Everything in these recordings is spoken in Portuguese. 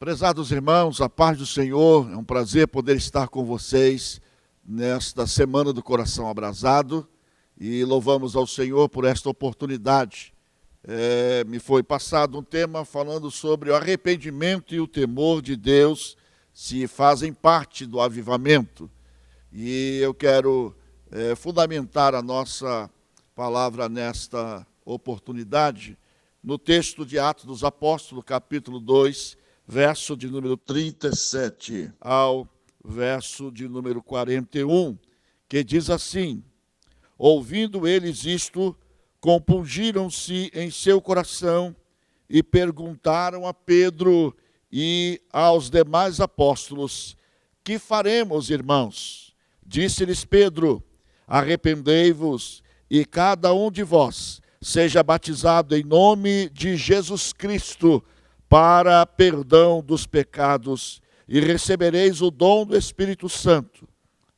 Prezados irmãos, a paz do Senhor, é um prazer poder estar com vocês nesta Semana do Coração Abrasado e louvamos ao Senhor por esta oportunidade. Me foi passado um tema falando sobre o arrependimento e o temor de Deus se fazem parte do avivamento. E eu quero fundamentar a nossa palavra nesta oportunidade no texto de Atos dos Apóstolos, capítulo 2, verso de número 37 ao verso de número 41, que diz assim: ouvindo eles isto, compungiram-se em seu coração e perguntaram a Pedro e aos demais apóstolos: que faremos, irmãos? Disse-lhes Pedro: arrependei-vos e cada um de vós seja batizado em nome de Jesus Cristo para perdão dos pecados, e recebereis o dom do Espírito Santo.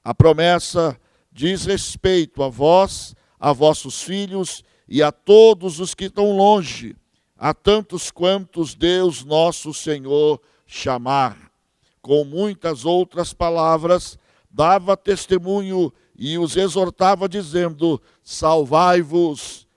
A promessa diz respeito a vós, a vossos filhos e a todos os que estão longe, a tantos quantos Deus nosso Senhor chamar. Com muitas outras palavras, dava testemunho e os exortava, dizendo: salvai-vos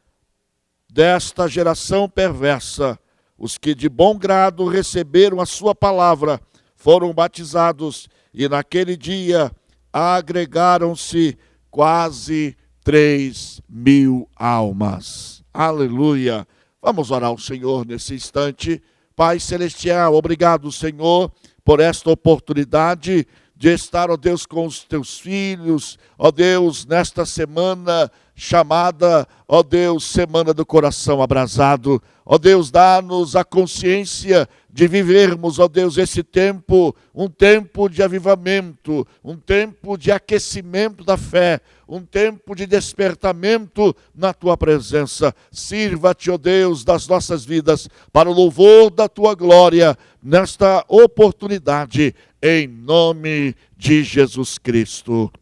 desta geração perversa. Os que de bom grado receberam a sua palavra foram batizados, e naquele dia agregaram-se quase 3.000 almas. Aleluia! Vamos orar ao Senhor nesse instante. Pai Celestial, obrigado, Senhor, por esta oportunidade de estar, ó Deus, com os teus filhos, ó Deus, nesta semana chamada, ó Deus, Semana do Coração Abrasado. Ó Deus, dá-nos a consciência de vivermos, ó Deus, esse tempo, um tempo de avivamento, um tempo de aquecimento da fé, um tempo de despertamento na Tua presença. Sirva-te, ó Deus, das nossas vidas, para o louvor da Tua glória, nesta oportunidade, em nome de Jesus Cristo.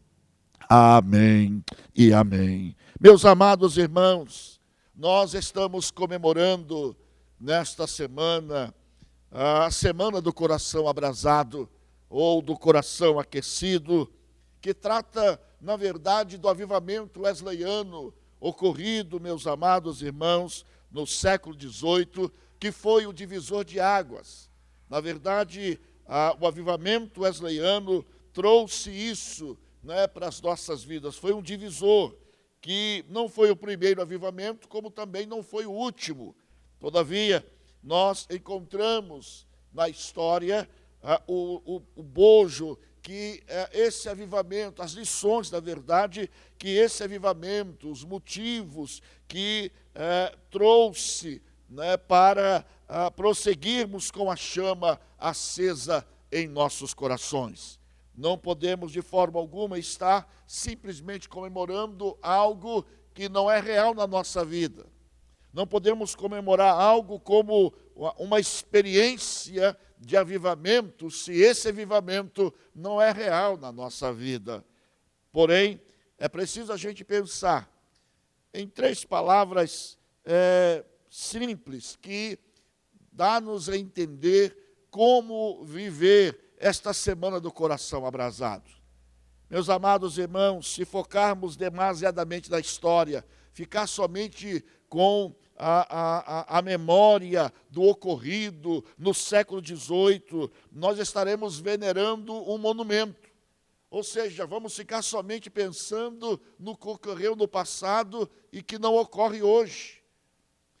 Amém e amém. Meus amados irmãos, nós estamos comemorando nesta semana a Semana do Coração Abrasado, ou do Coração Aquecido, que trata, na verdade, do avivamento wesleyano ocorrido, meus amados irmãos, no século XVIII, que foi o divisor de águas. Na verdade, o avivamento wesleyano trouxe isso, para as nossas vidas. Foi um divisor, que não foi o primeiro avivamento, como também não foi o último. Todavia, nós encontramos na história o bojo que esse avivamento, as lições, na verdade, que esse avivamento, os motivos que trouxe, para prosseguirmos com a chama acesa em nossos corações. Não podemos de forma alguma estar simplesmente comemorando algo que não é real na nossa vida. Não podemos comemorar algo como uma experiência de avivamento, se esse avivamento não é real na nossa vida. Porém, é preciso a gente pensar em 3 palavras simples que dá-nos a entender como viver esta Semana do Coração Abrasado. Meus amados irmãos, se focarmos demasiadamente na história, ficar somente com a memória do ocorrido no século XVIII, nós estaremos venerando um monumento. Ou seja, vamos ficar somente pensando no que ocorreu no passado e que não ocorre hoje.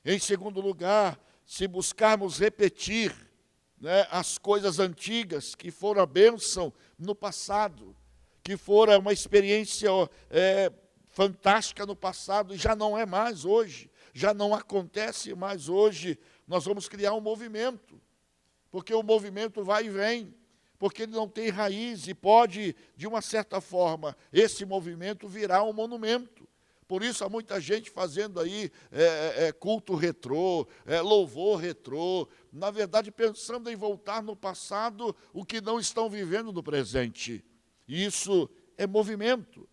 Em segundo lugar, se buscarmos repetir as coisas antigas que foram a bênção no passado, que foram uma experiência fantástica no passado e já não é mais hoje, já não acontece mais hoje, nós vamos criar um movimento, porque o movimento vai e vem, porque ele não tem raiz e pode, de uma certa forma, esse movimento virar um monumento. Por isso há muita gente fazendo aí culto retrô, louvor retrô, na verdade pensando em voltar no passado o que não estão vivendo no presente. Isso é movimento.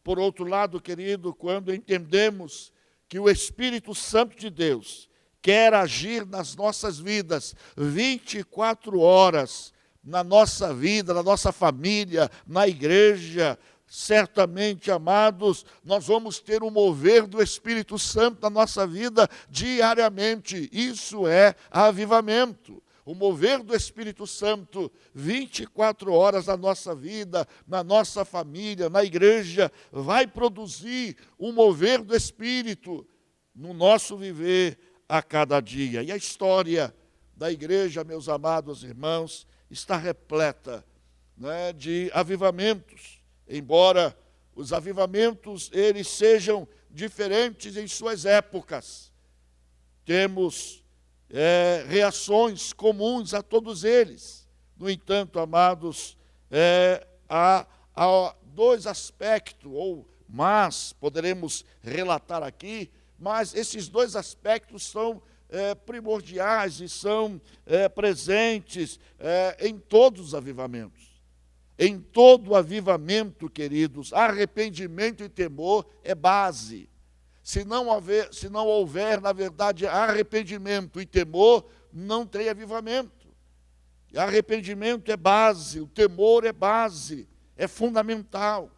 Por outro lado, querido, quando entendemos que o Espírito Santo de Deus, quer agir nas nossas vidas 24 horas, na nossa vida, na nossa família, na igreja, certamente, amados, nós vamos ter um mover do Espírito Santo na nossa vida diariamente. Isso é avivamento. O mover do Espírito Santo 24 horas na nossa vida, na nossa família, na igreja, vai produzir um mover do Espírito no nosso viver a cada dia. E a história da igreja, meus amados irmãos, está repleta, né, de avivamentos. Embora os avivamentos eles sejam diferentes em suas épocas, temos reações comuns a todos eles. No entanto, amados, há dois aspectos, mas poderemos relatar aqui, mas esses dois aspectos são primordiais e são presentes em todos os avivamentos. Em todo avivamento, queridos, arrependimento e temor é base. Se não houver, na verdade, arrependimento e temor, não tem avivamento. E arrependimento é base, o temor é base, é fundamental.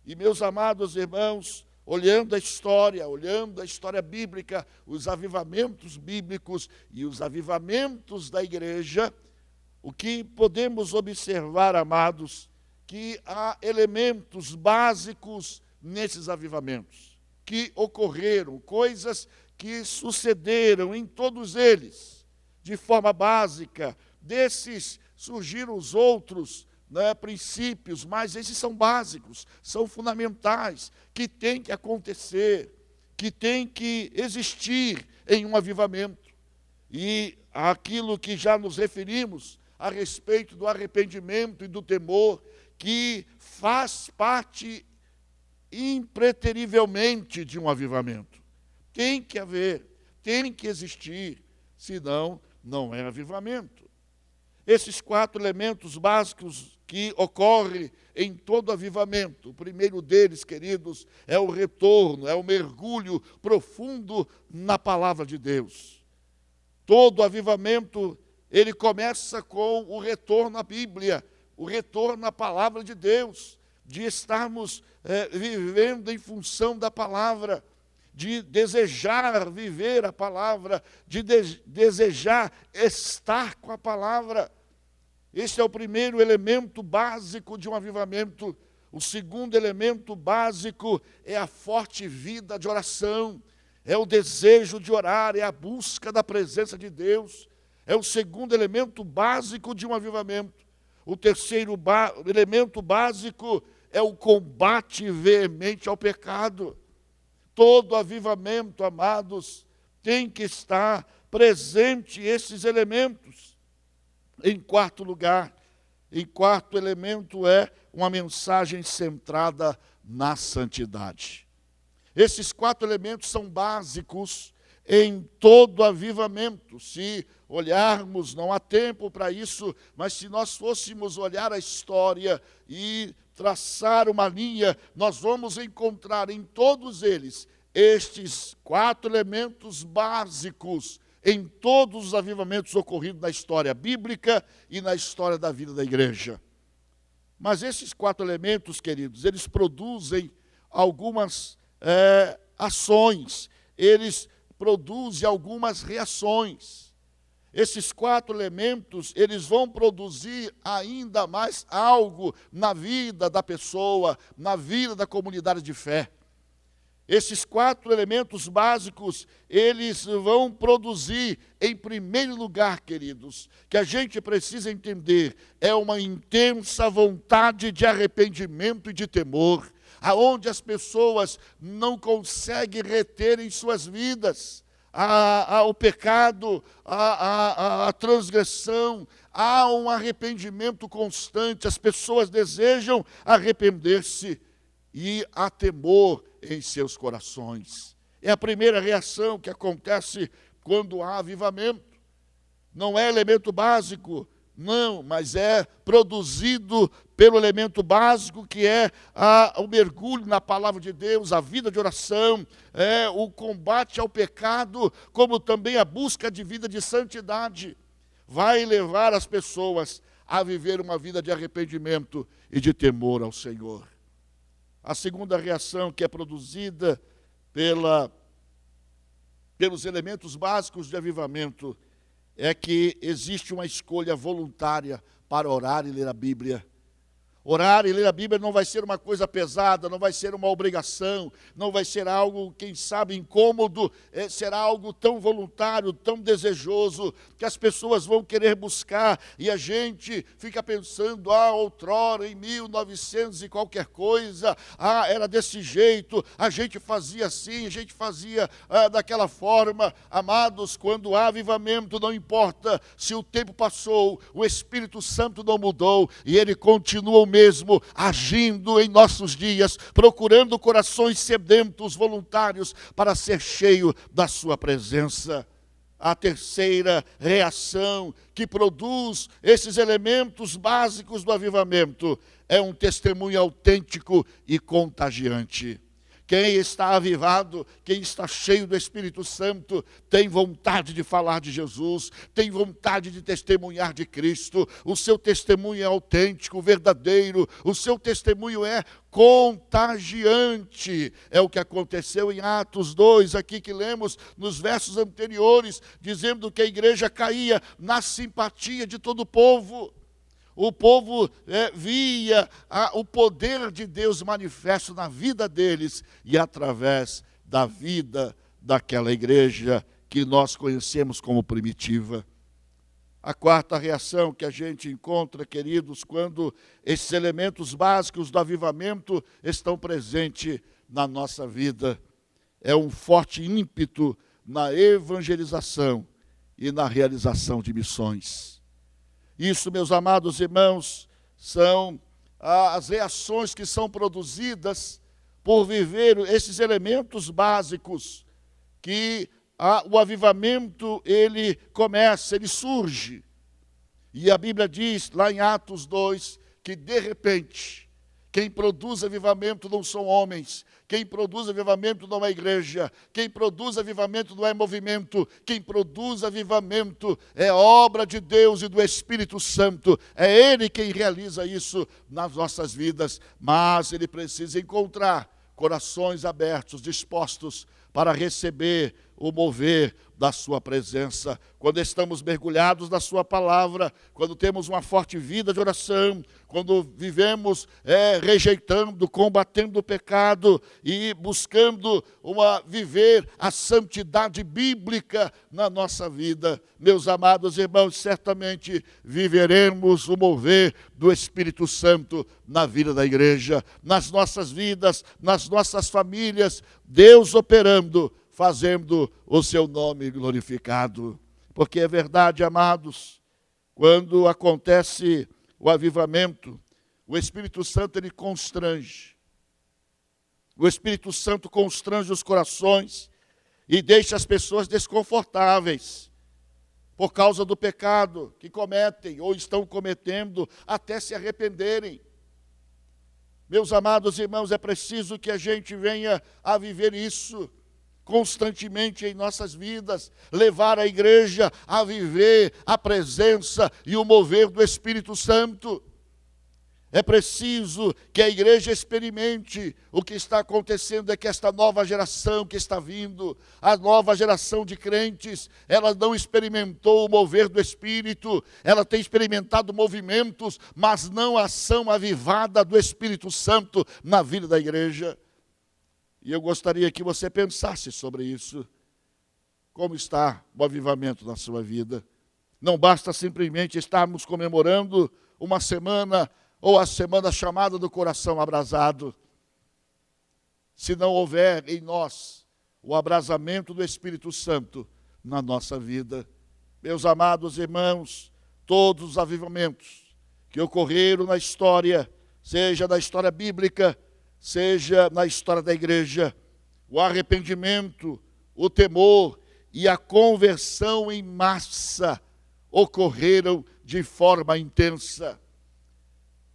E, meus amados irmãos, olhando a história bíblica, os avivamentos bíblicos e os avivamentos da igreja, o que podemos observar, amados, que há elementos básicos nesses avivamentos, que ocorreram, coisas que sucederam em todos eles, de forma básica. Desses surgiram os outros, né, princípios, mas esses são básicos, são fundamentais, que tem que acontecer, que tem que existir em um avivamento. E aquilo que já nos referimos a respeito do arrependimento e do temor, que faz parte impreterivelmente de um avivamento. Tem que haver, tem que existir, senão não é avivamento. Esses 4 elementos básicos que ocorrem em todo avivamento, o primeiro deles, queridos, é o retorno, é o mergulho profundo na palavra de Deus. Todo avivamento, ele começa com o retorno à Bíblia, o retorno à palavra de Deus, de estarmos vivendo em função da palavra, de desejar viver a palavra, de desejar estar com a palavra. Esse é o primeiro elemento básico de um avivamento. O segundo elemento básico é a forte vida de oração, é o desejo de orar, é a busca da presença de Deus. É o segundo elemento básico de um avivamento. O terceiro elemento básico é o combate veemente ao pecado. Todo avivamento, amados, tem que estar presente esses elementos. Em quarto lugar, quarto elemento é uma mensagem centrada na santidade. Esses 4 elementos são básicos em todo avivamento. Se olharmos, não há tempo para isso, mas se nós fôssemos olhar a história e traçar uma linha, nós vamos encontrar em todos eles estes 4 elementos básicos em todos os avivamentos ocorridos na história bíblica e na história da vida da igreja. Mas esses 4 elementos, queridos, eles produzem algumas ações, eles produzem algumas reações. Esses 4 elementos, eles vão produzir ainda mais algo na vida da pessoa, na vida da comunidade de fé. Esses 4 elementos básicos, eles vão produzir, em primeiro lugar, queridos, que a gente precisa entender, é uma intensa vontade de arrependimento e de temor, aonde as pessoas não conseguem reter em suas vidas o pecado, a transgressão, há um arrependimento constante, as pessoas desejam arrepender-se e há temor em seus corações. É a primeira reação que acontece quando há avivamento. Não é elemento básico, não, mas é produzido pelo elemento básico que é o mergulho na palavra de Deus, a vida de oração, o combate ao pecado, como também a busca de vida de santidade, vai levar as pessoas a viver uma vida de arrependimento e de temor ao Senhor. A segunda reação que é produzida pelos elementos básicos de avivamento é que existe uma escolha voluntária para orar e ler a Bíblia. Orar e ler a Bíblia não vai ser uma coisa pesada, não vai ser uma obrigação, não vai ser algo, quem sabe, incômodo, será algo tão voluntário, tão desejoso, que as pessoas vão querer buscar, e a gente fica pensando, outrora, em 1900 e qualquer coisa, era desse jeito, a gente fazia assim, a gente fazia daquela forma. Amados, quando há avivamento, não importa se o tempo passou, o Espírito Santo não mudou, e Ele continua o mesmo, agindo em nossos dias, procurando corações sedentos, voluntários, para ser cheio da sua presença. A terceira reação que produz esses elementos básicos do avivamento é um testemunho autêntico e contagiante. Quem está avivado, quem está cheio do Espírito Santo, tem vontade de falar de Jesus, tem vontade de testemunhar de Cristo. O seu testemunho é autêntico, verdadeiro, o seu testemunho é contagiante. É o que aconteceu em Atos 2, aqui que lemos nos versos anteriores, dizendo que a igreja caía na simpatia de todo o povo. O povo via o poder de Deus manifesto na vida deles e através da vida daquela igreja que nós conhecemos como primitiva. A quarta reação que a gente encontra, queridos, quando esses elementos básicos do avivamento estão presentes na nossa vida, é um forte ímpeto na evangelização e na realização de missões. Isso, meus amados irmãos, são as reações que são produzidas por viver esses elementos básicos, que o avivamento, ele começa, ele surge. E a Bíblia diz, lá em Atos 2, que de repente, quem produz avivamento não são homens, quem produz avivamento não é igreja, quem produz avivamento não é movimento, quem produz avivamento é obra de Deus e do Espírito Santo, é Ele quem realiza isso nas nossas vidas, mas Ele precisa encontrar corações abertos, dispostos para receber o mover da sua presença. Quando estamos mergulhados na sua palavra, quando temos uma forte vida de oração, quando vivemos rejeitando, combatendo o pecado e buscando viver a santidade bíblica na nossa vida, meus amados irmãos, certamente viveremos o mover do Espírito Santo na vida da igreja, nas nossas vidas, nas nossas famílias, Deus operando, fazendo o seu nome glorificado. Porque é verdade, amados, quando acontece o avivamento, o Espírito Santo, ele constrange. O Espírito Santo constrange os corações e deixa as pessoas desconfortáveis por causa do pecado que cometem ou estão cometendo até se arrependerem. Meus amados irmãos, é preciso que a gente venha a viver isso constantemente em nossas vidas, levar a igreja a viver a presença e o mover do Espírito Santo. É preciso que a igreja experimente o que está acontecendo, é que esta nova geração que está vindo, a nova geração de crentes, ela não experimentou o mover do Espírito, ela tem experimentado movimentos, mas não a ação avivada do Espírito Santo na vida da igreja. E eu gostaria que você pensasse sobre isso. Como está o avivamento na sua vida? Não basta simplesmente estarmos comemorando uma semana, ou a semana chamada do coração abrasado. Se não houver em nós o abrasamento do Espírito Santo na nossa vida. Meus amados irmãos, todos os avivamentos que ocorreram na história, seja na história bíblica, seja na história da igreja, o arrependimento, o temor e a conversão em massa ocorreram de forma intensa.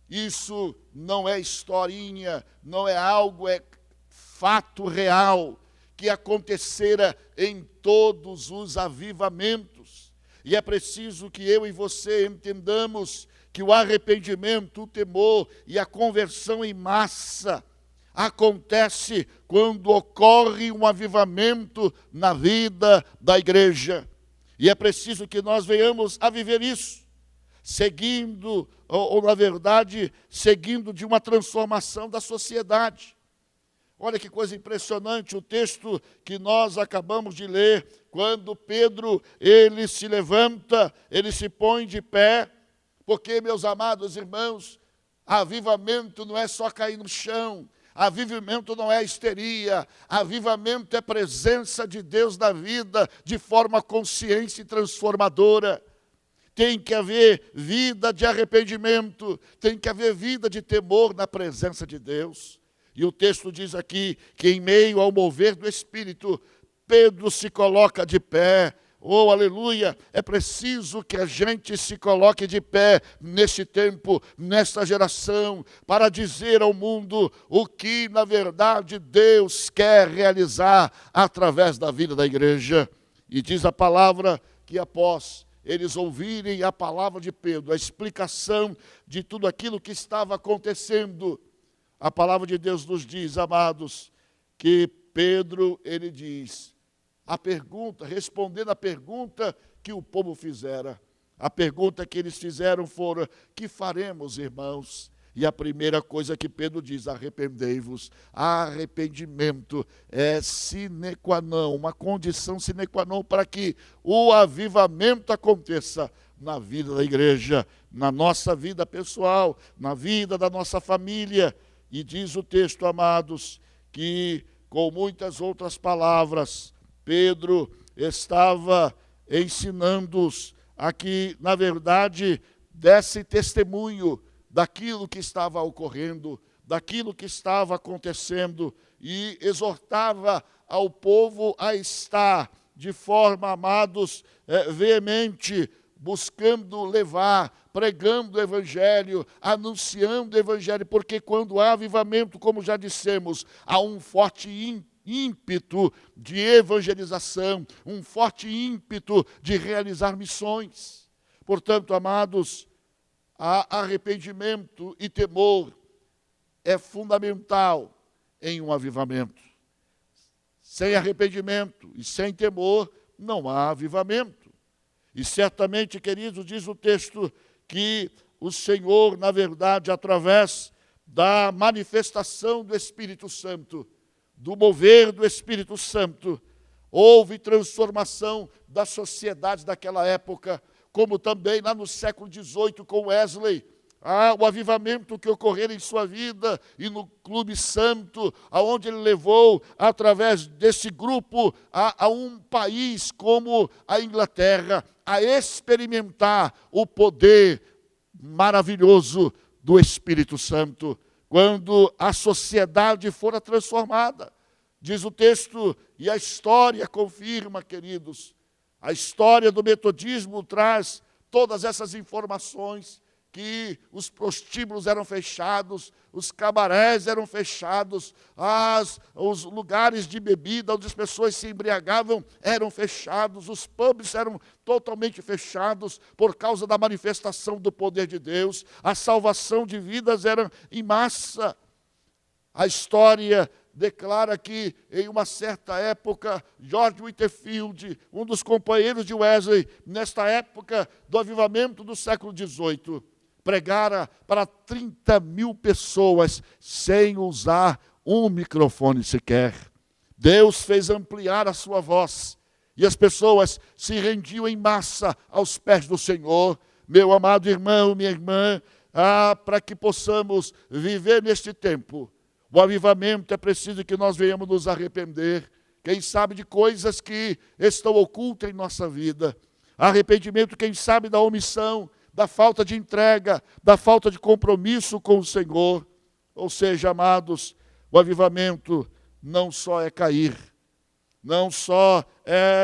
Isso não é historinha, não é algo, é fato real que acontecera em todos os avivamentos. E é preciso que eu e você entendamos que o arrependimento, o temor e a conversão em massa acontece quando ocorre um avivamento na vida da igreja. E é preciso que nós venhamos a viver isso, seguindo, ou na verdade, seguindo de uma transformação da sociedade. Olha que coisa impressionante o texto que nós acabamos de ler, quando Pedro, ele se levanta, ele se põe de pé, porque, meus amados irmãos, avivamento não é só cair no chão, avivamento não é histeria, avivamento é presença de Deus na vida, de forma consciente e transformadora. Tem que haver vida de arrependimento, tem que haver vida de temor na presença de Deus. E o texto diz aqui que em meio ao mover do Espírito, Pedro se coloca de pé. Oh, aleluia! É preciso que a gente se coloque de pé nesse tempo, nesta geração, para dizer ao mundo o que, na verdade, Deus quer realizar através da vida da igreja. E diz a palavra que após eles ouvirem a palavra de Pedro, a explicação de tudo aquilo que estava acontecendo, a palavra de Deus nos diz, amados, que Pedro, ele diz, respondendo a pergunta que o povo fizera. A pergunta que eles fizeram foram, que faremos, irmãos? E a primeira coisa que Pedro diz, arrependei-vos. Arrependimento é sine qua non, uma condição sine qua non para que o avivamento aconteça na vida da igreja, na nossa vida pessoal, na vida da nossa família. E diz o texto, amados, que com muitas outras palavras, Pedro estava ensinando-os a que, na verdade, desse testemunho daquilo que estava ocorrendo, daquilo que estava acontecendo, e exortava ao povo a estar de forma, amados, veemente, buscando levar, pregando o Evangelho, anunciando o Evangelho, porque quando há avivamento, como já dissemos, há um forte ímpeto de evangelização, um forte ímpeto de realizar missões. Portanto, amados, arrependimento e temor é fundamental em um avivamento. Sem arrependimento e sem temor, não há avivamento. E certamente, queridos, diz o texto que o Senhor, na verdade, através da manifestação do Espírito Santo, do mover do Espírito Santo, houve transformação da sociedade daquela época, como também lá no século XVIII com Wesley, o avivamento que ocorreu em sua vida e no Clube Santo, aonde ele levou, através desse grupo, a um país como a Inglaterra, a experimentar o poder maravilhoso do Espírito Santo, quando a sociedade fora transformada. Diz o texto, e a história confirma, queridos, a história do metodismo traz todas essas informações, que os prostíbulos eram fechados, os cabarés eram fechados, os lugares de bebida onde as pessoas se embriagavam eram fechados, os pubs eram totalmente fechados por causa da manifestação do poder de Deus, a salvação de vidas era em massa. A história declara que, em uma certa época, George Whitefield, um dos companheiros de Wesley, nesta época do avivamento do século XVIII, pregara para 30 mil pessoas sem usar um microfone sequer. Deus fez ampliar a sua voz e as pessoas se rendiam em massa aos pés do Senhor. Meu amado irmão, minha irmã, para que possamos viver neste tempo, o avivamento é preciso que nós venhamos nos arrepender, quem sabe de coisas que estão ocultas em nossa vida. Arrependimento, quem sabe, da omissão, da falta de entrega, da falta de compromisso com o Senhor. Ou seja, amados, o avivamento não só é cair, não só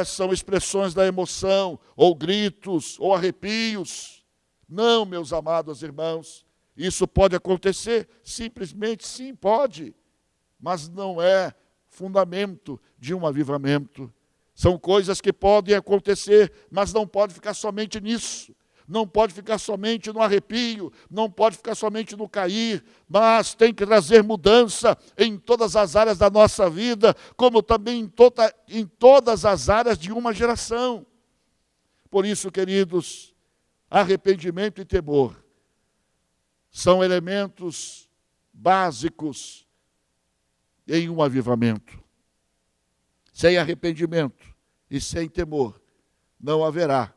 são expressões da emoção, ou gritos, ou arrepios. Não, meus amados irmãos, Isso pode acontecer? Simplesmente sim, pode. Mas não é fundamento de um avivamento. São coisas que podem acontecer, mas não pode ficar somente nisso. Não pode ficar somente no arrepio, não pode ficar somente no cair, mas tem que trazer mudança em todas as áreas da nossa vida, como também em todas as áreas de uma geração. Por isso, queridos, arrependimento e temor são elementos básicos em um avivamento. Sem arrependimento e sem temor, não haverá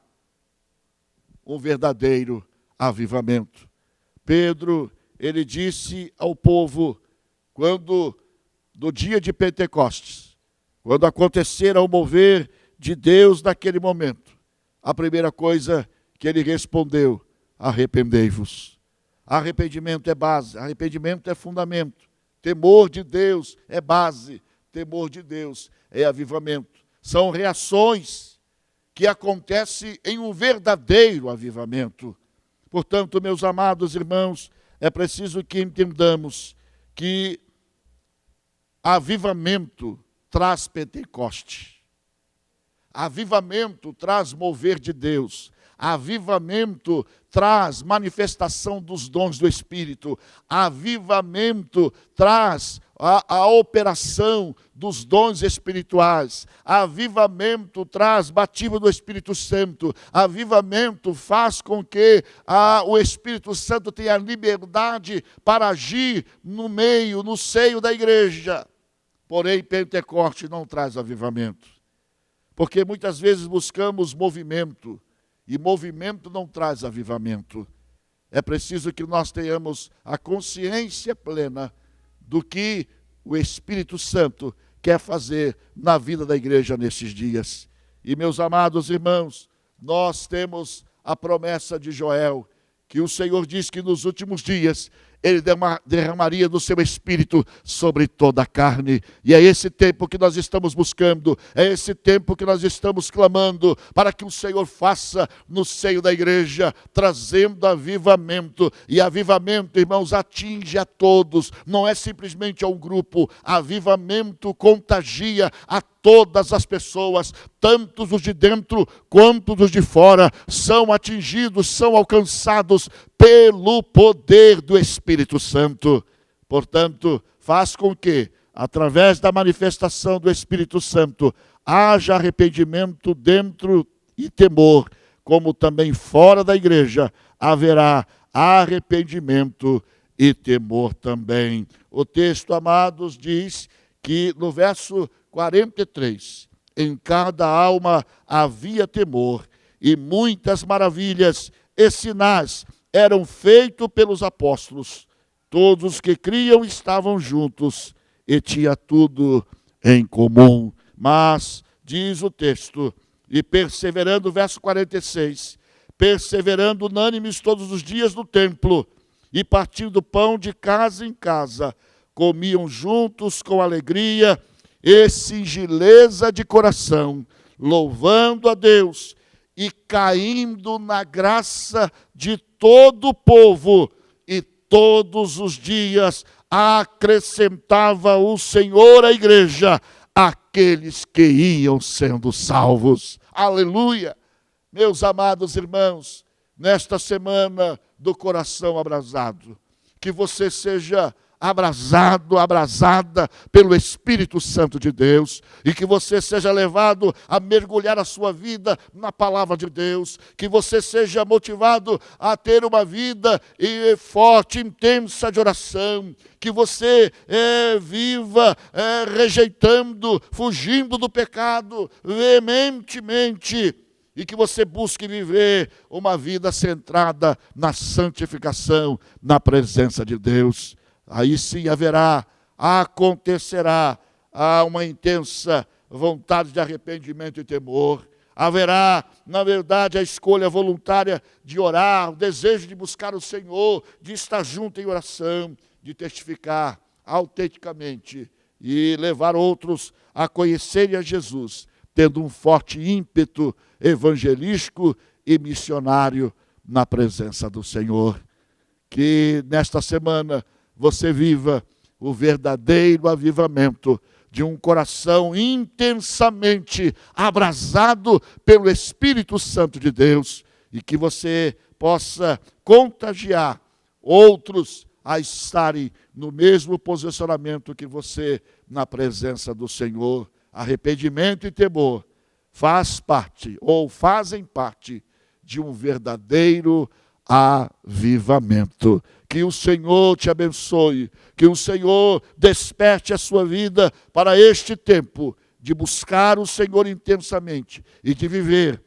um verdadeiro avivamento. Pedro, ele disse ao povo, no dia de Pentecostes, quando acontecer o mover de Deus naquele momento, a primeira coisa que ele respondeu: arrependei-vos. Arrependimento é base, arrependimento é fundamento. Temor de Deus é base, temor de Deus é avivamento. São reações que acontece em um verdadeiro avivamento. Portanto, meus amados irmãos, é preciso que entendamos que avivamento traz Pentecoste. Avivamento traz mover de Deus. Avivamento traz manifestação dos dons do Espírito. Avivamento traz a operação dos dons espirituais. Avivamento traz batismo do Espírito Santo. Avivamento faz com que o Espírito Santo tenha liberdade para agir no seio da igreja. Porém, Pentecoste não traz avivamento. Porque muitas vezes buscamos movimento. E movimento não traz avivamento. É preciso que nós tenhamos a consciência plena do que o Espírito Santo quer fazer na vida da igreja nesses dias. E, meus amados irmãos, nós temos a promessa de Joel, que o Senhor diz que nos últimos dias Ele derramaria do seu Espírito sobre toda a carne. E é esse tempo que nós estamos buscando, é esse tempo que nós estamos clamando, para que o Senhor faça no seio da igreja, trazendo avivamento. E avivamento, irmãos, atinge a todos, não é simplesmente a um grupo. Avivamento contagia a todas as pessoas, tanto os de dentro quanto os de fora, são atingidos, são alcançados pelo poder do Espírito Santo. Portanto, faz com que, através da manifestação do Espírito Santo, haja arrependimento dentro e temor, como também fora da igreja haverá arrependimento e temor também. O texto, amados, diz que no verso 43, em cada alma havia temor, e muitas maravilhas e sinais eram feitos pelos apóstolos. Todos os que criam estavam juntos e tinha tudo em comum. Mas, diz o texto, e perseverando, verso 46, perseverando unânimes todos os dias no templo, e partindo pão de casa em casa, comiam juntos com alegria e singeleza de coração, louvando a Deus e caindo na graça de todo o povo. E todos os dias acrescentava o Senhor à igreja aqueles que iam sendo salvos. Aleluia! Meus amados irmãos, nesta semana do coração abrasado, que você seja abrasado, abrasada pelo Espírito Santo de Deus, e que você seja levado a mergulhar a sua vida na palavra de Deus, que você seja motivado a ter uma vida forte, intensa de oração, que você viva rejeitando, fugindo do pecado veementemente, e que você busque viver uma vida centrada na santificação, na presença de Deus. Aí sim acontecerá uma intensa vontade de arrependimento e temor. Haverá, na verdade, a escolha voluntária de orar, o desejo de buscar o Senhor, de estar junto em oração, de testificar autenticamente e levar outros a conhecerem a Jesus, tendo um forte ímpeto evangelístico e missionário na presença do Senhor. que nesta semana você viva o verdadeiro avivamento de um coração intensamente abrasado pelo Espírito Santo de Deus, e que você possa contagiar outros a estarem no mesmo posicionamento que você na presença do Senhor. Arrependimento e temor fazem parte de um verdadeiro avivamento. Que o Senhor te abençoe, que o Senhor desperte a sua vida para este tempo de buscar o Senhor intensamente e de viver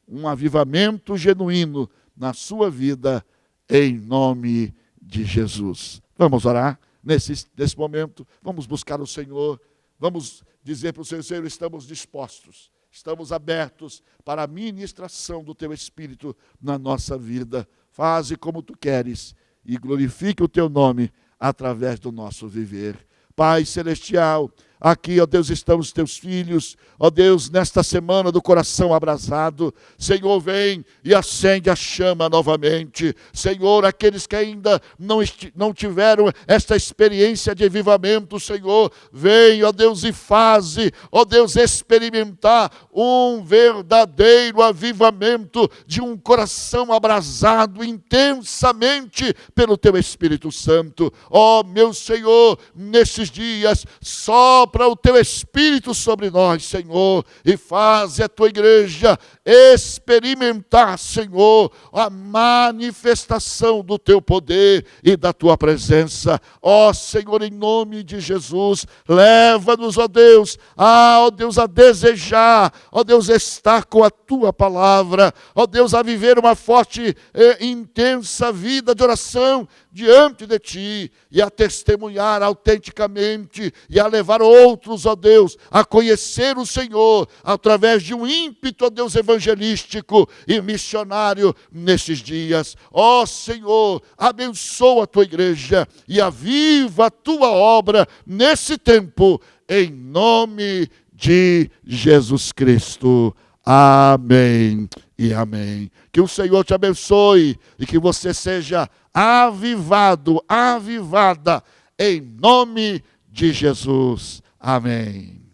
um avivamento genuíno na sua vida, em nome de Jesus. Vamos orar nesse momento, vamos buscar o Senhor, vamos dizer para o Senhor: estamos dispostos, estamos abertos para a ministração do Teu Espírito na nossa vida. Faze como Tu queres e glorifique o Teu nome através do nosso viver. Pai Celestial, aqui, ó Deus, estamos Teus filhos, ó Deus, nesta semana do coração abrasado. Senhor, vem e acende a chama novamente. Senhor, aqueles que ainda não tiveram esta experiência de avivamento, Senhor, vem, ó Deus, e faze, ó Deus, experimentar um verdadeiro avivamento de um coração abrasado intensamente pelo Teu Espírito Santo. Ó meu Senhor, nesses dias, sopra o Teu Espírito sobre nós, Senhor, e faz a Tua igreja experimentar, Senhor, a manifestação do Teu poder e da Tua presença. Ó Senhor, em nome de Jesus, leva-nos, ó Deus, a desejar, ó Deus, estar com a Tua palavra, ó Deus, a viver uma forte e intensa vida de oração diante de Ti, e a testemunhar autenticamente, e a levar outros, ó Deus, a conhecer o Senhor, através de um ímpeto, ó Deus, evangelístico e missionário nesses dias. Ó Senhor, abençoa a Tua igreja, e aviva a Tua obra nesse tempo, em nome de Jesus Cristo. Amém e amém. Que o Senhor te abençoe e que você seja avivado, avivada, em nome de Jesus. Amém.